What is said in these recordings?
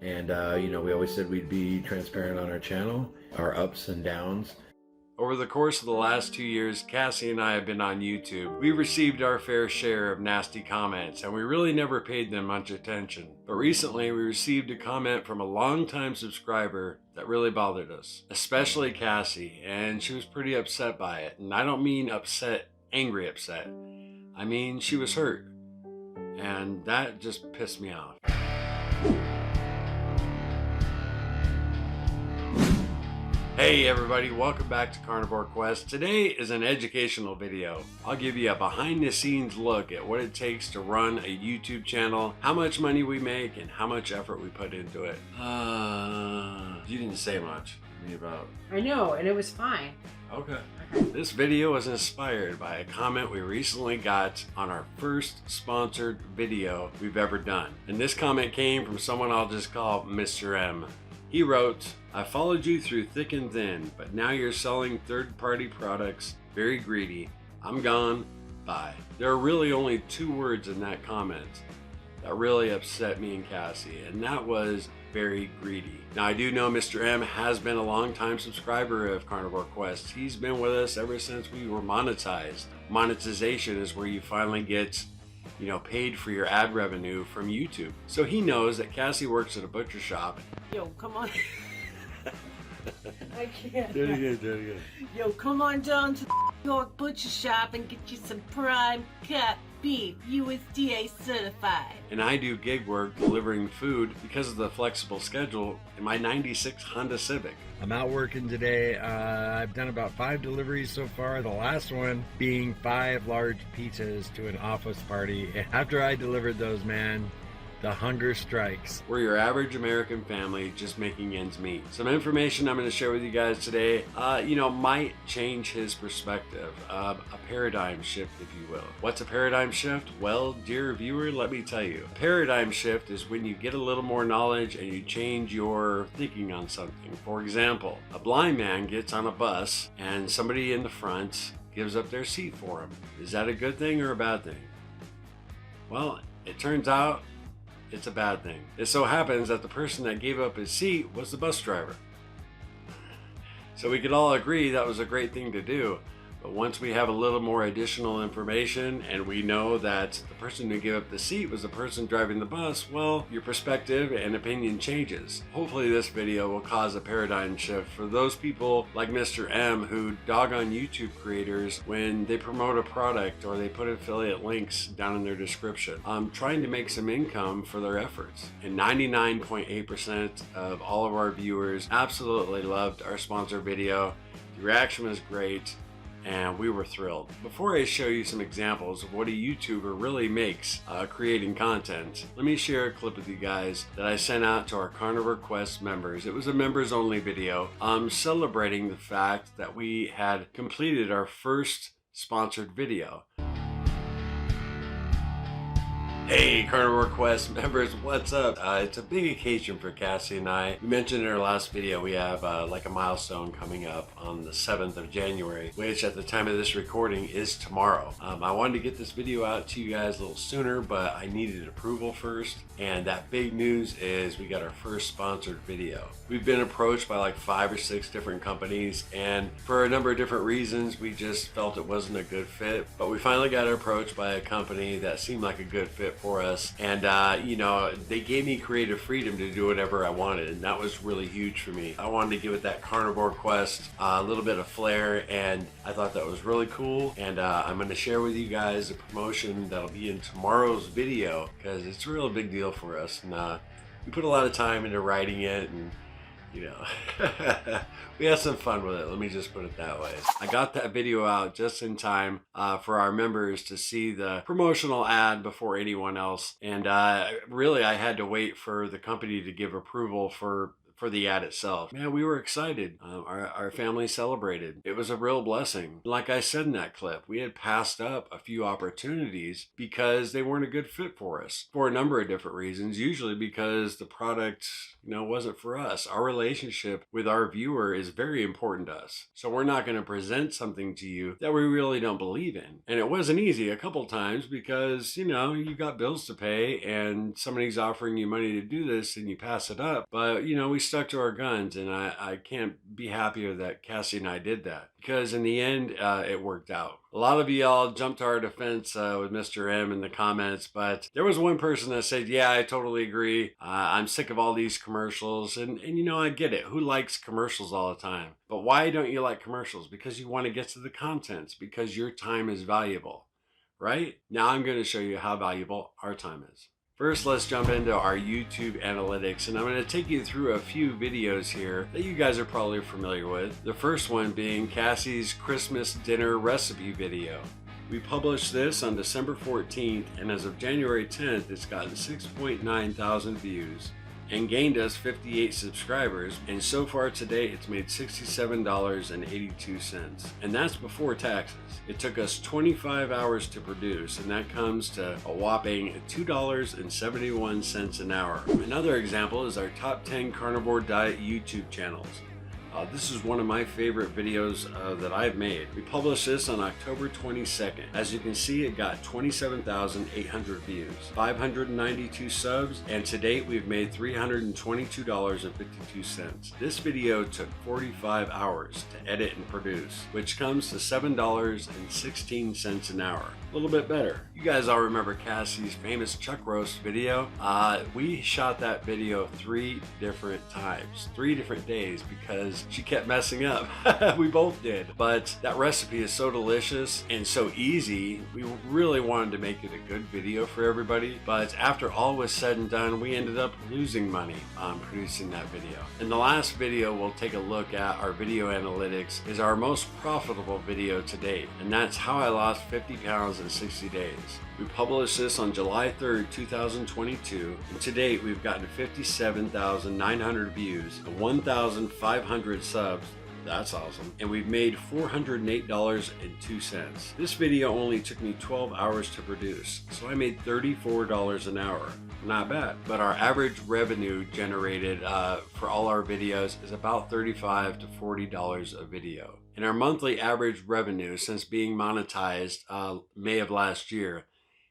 And, you know, we always said we'd be transparent on our channel, our ups and downs. Over the course of the last 2 years, Cassie and I have been on YouTube. We received our fair share of nasty comments, and we really never paid them much attention. But recently, we received a comment from a longtime subscriber that really bothered us, especially Cassie, and she was pretty upset by it. And I don't mean upset, angry upset. I mean, she was hurt, and that just pissed me off. Hey everybody, welcome back to Carnivore Quest. Today is an educational video. I'll give you a behind the scenes look at what it takes to run a YouTube channel, how much money we make, and how much effort we put into it. You didn't say much to me about... I know, and it was fine. Okay. This video was inspired by a comment we recently got on our first sponsored video we've ever done. And this comment came from someone I'll just call Mr. M. He wrote, "I followed you through thick and thin, but now you're selling third-party products. Very greedy. I'm gone. Bye." There are really only 2 words in that comment that really upset me and Cassie, and that was very greedy. Now, I do know Mr. M has been a long-time subscriber of Carnivore Quest. He's been with us ever since we were monetized. Monetization is where you finally get, you know, paid for your ad revenue from YouTube. So he knows that Cassie works at a butcher shop. Yo, come on. I can't. Do it again. Yo, come on down to the York butcher shop and get you some prime cut beef, USDA certified. And I do gig work delivering food because of the flexible schedule in my '96 Honda Civic. I'm out working today. I've done about 5 deliveries so far. The last one being 5 large pizzas to an office party. After I delivered those, man, the hunger strikes. We're your average American family just making ends meet. Some information I'm going to share with you guys today, you know, might change his perspective. A paradigm shift, if you will. What's a paradigm shift? Well, dear viewer, let me tell you. A paradigm shift is when you get a little more knowledge and you change your thinking on something. For example, a blind man gets on a bus and somebody in the front gives up their seat for him. Is that a good thing or a bad thing? Well, it turns out it's a bad thing. It so happens that the person that gave up his seat was the bus driver. So we could all agree that was a great thing to do. But once we have a little more additional information and we know that the person who gave up the seat was the person driving the bus, well, your perspective and opinion changes. Hopefully this video will cause a paradigm shift for those people like Mr. M who dog on YouTube creators when they promote a product or they put affiliate links down in their description. Trying to make some income for their efforts. And 99.8% of all of our viewers absolutely loved our sponsored video. The reaction was great, and we were thrilled. Before I show you some examples of what a YouTuber really makes creating content, let me share a clip with you guys that I sent out to our Carnivore Quest members. It was a members only video celebrating the fact that we had completed our first sponsored video. Hey Carnivore Quest members, what's up? It's a big occasion for Cassie and I. We mentioned in our last video we have like a milestone coming up on the 7th of January, which at the time of this recording is tomorrow. I wanted to get this video out to you guys a little sooner, but I needed approval first. And that big news is we got our first sponsored video. We've been approached by like 5 or 6 different companies, and for a number of different reasons, we just felt it wasn't a good fit. But we finally got approached by a company that seemed like a good fit for us, and you know, they gave me creative freedom to do whatever I wanted, and that was really huge for me. I wanted to give it that Carnivore Quest a little bit of flair, and I thought that was really cool. And I'm going to share with you guys a promotion that'll be in tomorrow's video because it's a real big deal for us, and we put a lot of time into writing it, and you know, we had some fun with it. Let me just put it that way. I got that video out just in time for our members to see the promotional ad before anyone else. And really, I had to wait for the company to give approval for for the ad itself. Man, we were excited. Our family celebrated. It was a real blessing. Like I said in that clip, we had passed up a few opportunities because they weren't a good fit for us for a number of different reasons, usually because the product, wasn't for us. Our relationship with our viewer is very important to us. So we're not going to present something to you that we really don't believe in. And it wasn't easy a couple times because, you've got bills to pay and somebody's offering you money to do this and you pass it up. But, we stuck to our guns, and I can't be happier that Cassie and I did that, because in the end, it worked out. A lot of y'all jumped to our defense with Mr. M in the comments, but there was one person that said, yeah, I totally agree. I'm sick of all these commercials. And I get it. Who likes commercials all the time? But why don't you like commercials? Because you want to get to the contents, because your time is valuable, right? Now I'm going to show you how valuable our time is. First, let's jump into our YouTube analytics, and I'm going to take you through a few videos here that you guys are probably familiar with. The first one being Cassie's Christmas dinner recipe video. We published this on December 14th, and as of January 10th, it's gotten 6.9 thousand views and gained us 58 subscribers, and so far today it's made $67.82, and that's before taxes. It took us 25 hours to produce, and that comes to a whopping $2.71 an hour. Another example is our top 10 carnivore diet YouTube channels. This is one of my favorite videos that I've made. We published this on October 22nd. As you can see, it got 27,800 views, 592 subs, and to date we've made $322.52. This video took 45 hours to edit and produce, which comes to $7.16 an hour. A little bit better. You guys all remember Cassie's famous chuck roast video. We shot that video 3 different times, 3 different days, because she kept messing up. We both did. But that recipe is so delicious and so easy. We really wanted to make it a good video for everybody. But after all was said and done, we ended up losing money on producing that video. And the last video we'll take a look at, our video analytics, is our most profitable video to date. And that's how I lost 50 pounds in 60 days. We published this on July 3rd, 2022, and to date we've gotten 57,900 views and 1,500 subs. That's awesome. And we've made $408.02. This video only took me 12 hours to produce, so I made $34 an hour. Not bad. But our average revenue generated for all our videos is about $35 to $40 a video. And our monthly average revenue since being monetized May of last year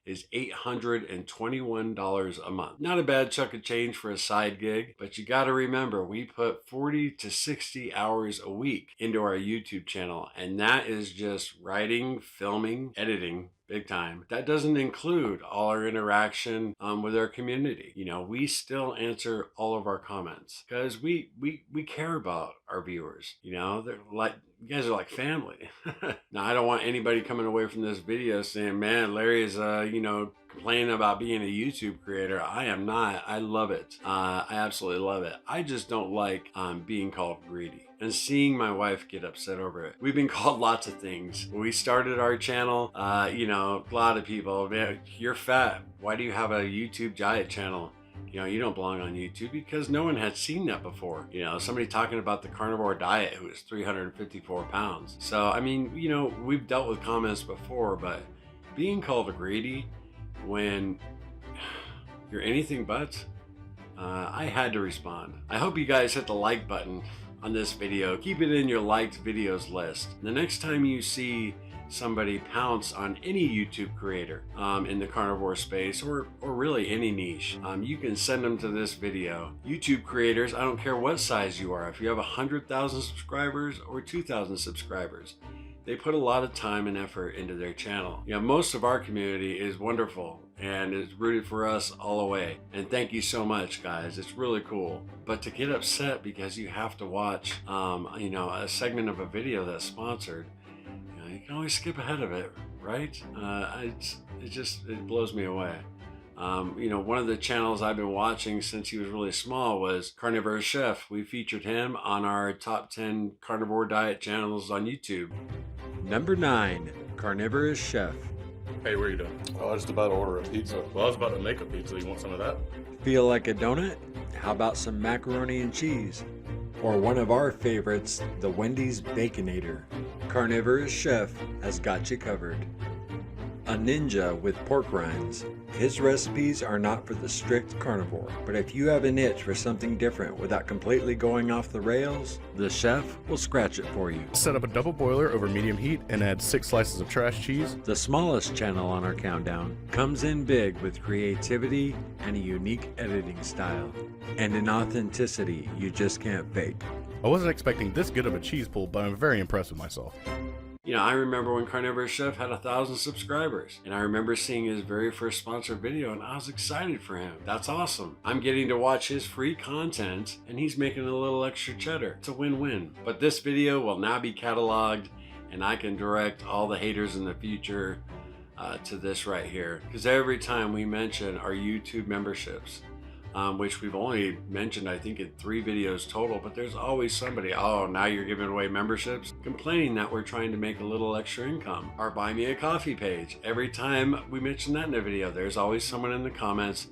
is $821 a month. Not a bad chunk of change for a side gig, but you gotta remember, we put 40 to 60 hours a week into our YouTube channel, and that is just writing, filming, editing, big time. That doesn't include all our interaction with our community. We still answer all of our comments because we care about our viewers. They're like, you guys are like family. Now, I don't want anybody coming away from this video saying, man, Larry is complaining about being a YouTube creator. I am not. I love it. I absolutely love it. I just don't like being called greedy and seeing my wife get upset over it. We've been called lots of things. When we started our channel, a lot of people, man, you're fat. Why do you have a YouTube diet channel? You don't belong on YouTube, because no one had seen that before. Somebody talking about the carnivore diet who was 354 pounds. So, I mean, we've dealt with comments before, but being called greedy when you're anything but, I had to respond. I hope you guys hit the like button on this video. Keep it in your liked videos list. The next time you see somebody pounce on any YouTube creator in the carnivore space, or really any niche, you can send them to this video. YouTube creators, I don't care what size you are, if you have 100,000 subscribers or 2,000 subscribers, they put a lot of time and effort into their channel. Most of our community is wonderful and is rooted for us all the way. And thank you so much, guys. It's really cool. But to get upset because you have to watch, a segment of a video that's sponsored, you can always skip ahead of it, right? It blows me away. One of the channels I've been watching since he was really small was Carnivore Chef. We featured him on our top 10 carnivore diet channels on YouTube. Number 9, Carnivore Chef. Hey, what are you doing? Oh, I was just about to order a pizza. Well, I was about to make a pizza. You want some of that? Feel like a donut? How about some macaroni and cheese? Or one of our favorites, the Wendy's Baconator. Carnivorous Chef has got you covered. A ninja with pork rinds. His recipes are not for the strict carnivore, but if you have an itch for something different without completely going off the rails, the chef will scratch it for you. Set up a double boiler over medium heat and add 6 slices of trash cheese. The smallest channel on our countdown comes in big with creativity and a unique editing style, and an authenticity you just can't fake. I wasn't expecting this good of a cheese pull, but I'm very impressed with myself. You know, I remember when Carnivorous Chef had 1,000 subscribers, and I remember seeing his very first sponsored video, and I was excited for him. That's awesome. I'm getting to watch his free content, and he's making a little extra cheddar. It's a win-win. But this video will now be cataloged, and I can direct all the haters in the future to this right here. Because every time we mention our YouTube memberships, which we've only mentioned, I think, in 3 videos total, but there's always somebody, oh, now you're giving away memberships, complaining that we're trying to make a little extra income. Our Buy Me a Coffee page, every time we mention that in a video, there's always someone in the comments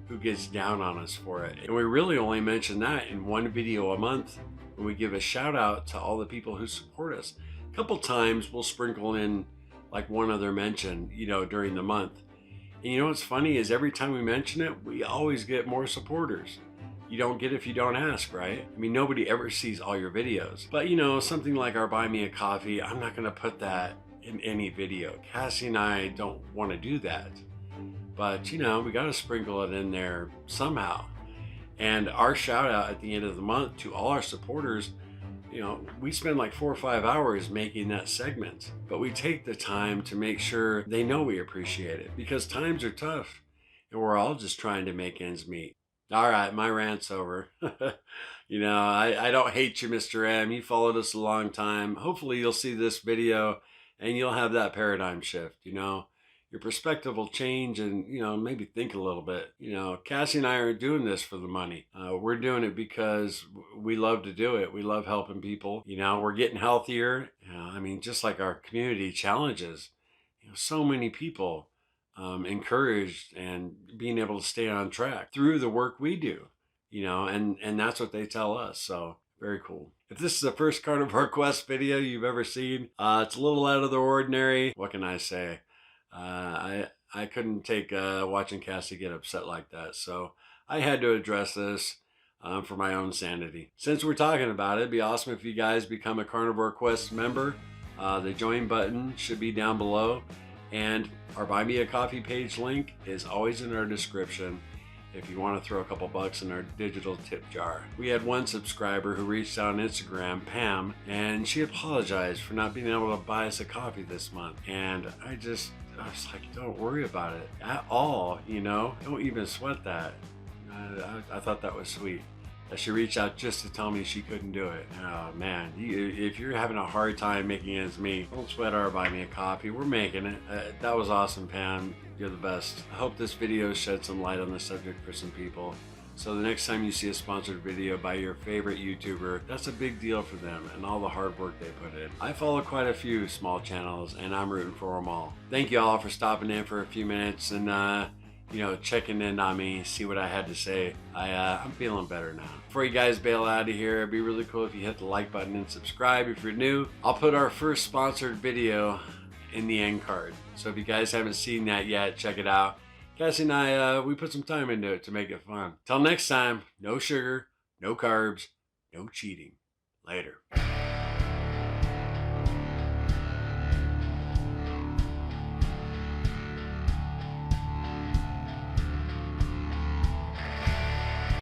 who gets down on us for it. And we really only mention that in 1 video a month, when we give a shout out to all the people who support us. A couple times we'll sprinkle in like one other mention, you know, during the month. And you know what's funny is every time we mention it, we always get more supporters. You don't get if you don't ask, right? I mean, nobody ever sees all your videos. But you know, something like our Buy Me a Coffee, I'm not gonna put that in any video. Cassie and I don't wanna do that. But you know, we gotta sprinkle it in there somehow. And our shout out at the end of the month to all our supporters, you know, we spend like 4 or 5 hours making that segment, but we take the time to make sure they know we appreciate it, because times are tough and we're all just trying to make ends meet. All right, my rant's over. You know, I don't hate you, Mr. M. You followed us a long time. Hopefully you'll see this video and you'll have that paradigm shift, you know. Your perspective will change and, you know, maybe think a little bit. You know, Cassie and I aren't doing this for the money. We're doing it because we love to do it. We love helping people. You know, we're getting healthier. I mean, just like our community challenges, you know, so many people encouraged and being able to stay on track through the work we do, you know, and that's what they tell us. So very cool. If this is the first Carnivore Quest video you've ever seen, it's a little out of the ordinary. What can I say? I couldn't take watching Cassie get upset like that, so I had to address this for my own sanity. Since we're talking about it, it'd be awesome if you guys become a Carnivore Quest member. The join button should be down below, and our Buy Me a Coffee page link is always in our description if you want to throw a couple bucks in our digital tip jar. We had one subscriber who reached out on Instagram, Pam, and she apologized for not being able to buy us a coffee this month. And I was like, don't worry about it at all, you know? Don't even sweat that. I thought that was sweet. That she reached out just to tell me she couldn't do it. Oh man, if you're having a hard time making ends meet, don't sweat our Buy Me a Coffee. We're making it. That was awesome, Pam. You're the best. I hope this video shed some light on the subject for some people. So the next time you see a sponsored video by your favorite YouTuber, that's a big deal for them and all the hard work they put in. I follow quite a few small channels and I'm rooting for them all. Thank you all for stopping in for a few minutes and you know, checking in on me, see what I had to say. I'm feeling better now. Before you guys bail out of here, it'd be really cool if you hit the like button and subscribe if you're new. I'll put our first sponsored video in the end card. So if you guys haven't seen that yet, check it out. Cassie and I, we put some time into it to make it fun. Till next time, no sugar, no carbs, no cheating. Later.